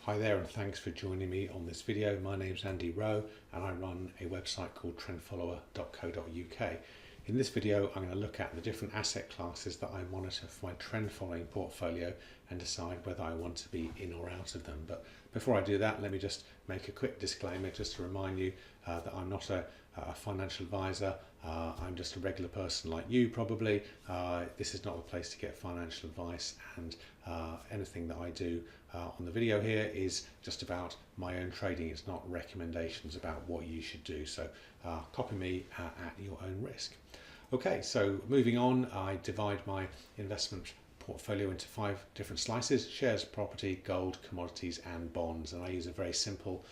Hi there, and thanks for joining me on this video. My name's Andy Rowe and I run a website called trendfollower.co.uk. In this video I'm going to look at the different asset classes that I monitor for my trend following portfolio and decide whether I want to be in or out of them. But before I do that, let me just make a quick disclaimer just to remind you that I'm not a financial advisor. I'm just a regular person like you probably. This is not the place to get financial advice, and anything that I do on the video here is just about my own trading. It's not recommendations about what you should do, so copy me at your own risk. Okay, so moving on, I divide my investment portfolio into 5 different slices: shares, property, gold, commodities and bonds. And I use a very simple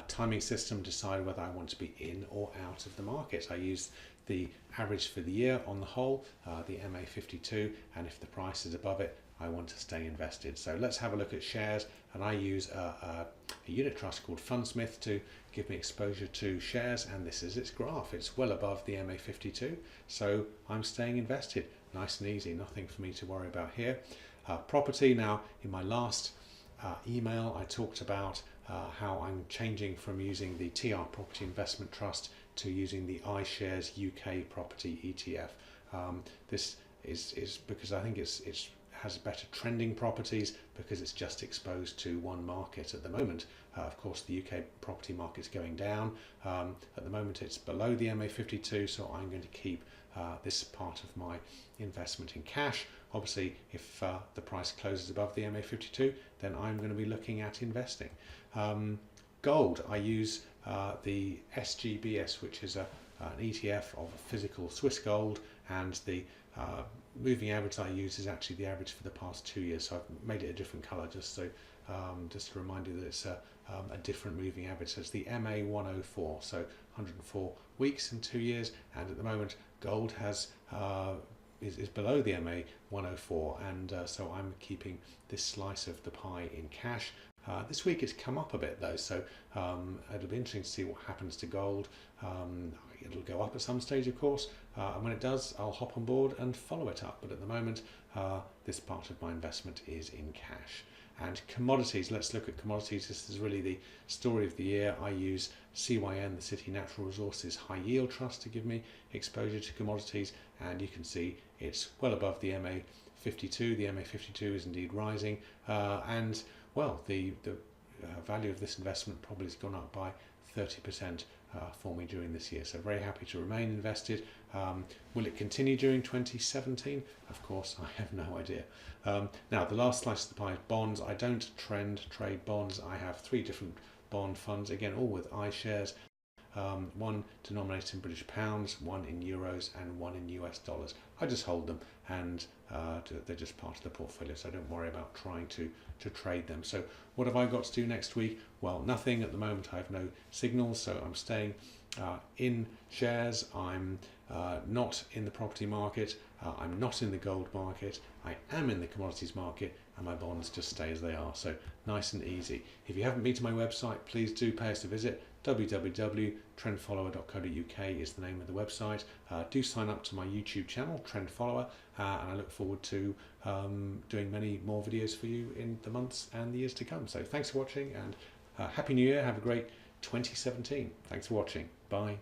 timing system to decide whether I want to be in or out of the market. I use the average for the year on the whole, the MA52, and if the price is above it, I want to stay invested. So let's have a look at shares, and I use a unit trust called Fundsmith to give me exposure to shares, and this is its graph. It's well above the MA52, so I'm staying invested. Nice and easy, nothing for me to worry about here. Property, now in my last email I talked about how I'm changing from using the TR Property Investment Trust to using the iShares UK Property ETF. This is because I think it has better trending properties because it's just exposed to one market at the moment. Of course, the UK property market's going down. At the moment it's below the MA52, so I'm going to keep this part of my investment in cash. Obviously, if the price closes above the MA52, then I'm going to be looking at investing. Gold, I use the SGBS, which is an ETF of physical Swiss gold, and the moving average I use is actually the average for the past 2 years. So I've made it a different color just to remind you that it's a different moving average. So it's the MA104, so 104 weeks in 2 years, and at the moment gold has is below the MA104, and so I'm keeping this slice of the pie in cash. This week it's come up a bit though, so it'll be interesting to see what happens to gold. It'll go up at some stage, of course, and when it does, I'll hop on board and follow it up. But at the moment, this part of my investment is in cash. And commodities, let's look at commodities. This is really the story of the year. I use CYN, the City Natural Resources High Yield Trust, to give me exposure to commodities, and you can see it's well above the MA52. The MA52 is indeed rising, and well, the value of this investment probably has gone up by 30% for me during this year. So very happy to remain invested. Will it continue during 2017? Of course, I have no idea. Now, the last slice of the pie is bonds. I don't trade bonds. I have 3 different bond funds, again, all with iShares. One denominated in British pounds, one in euros, and one in US dollars. I just hold them, and they're just part of the portfolio, so I don't worry about trying to trade them. So what have I got to do next week? Well, nothing at the moment. I have no signals, so I'm staying in shares. I'm not in the property market. I'm not in the gold market. I am in the commodities market, and my bonds just stay as they are. So nice and easy. If you haven't been to my website, please do pay us a visit. www.trendfollower.co.uk is the name of the website. Do sign up to my YouTube channel, Trend Follower, and I look forward to doing many more videos for you in the months and the years to come. So thanks for watching, and Happy New Year. Have a great 2017. Thanks for watching. Bye.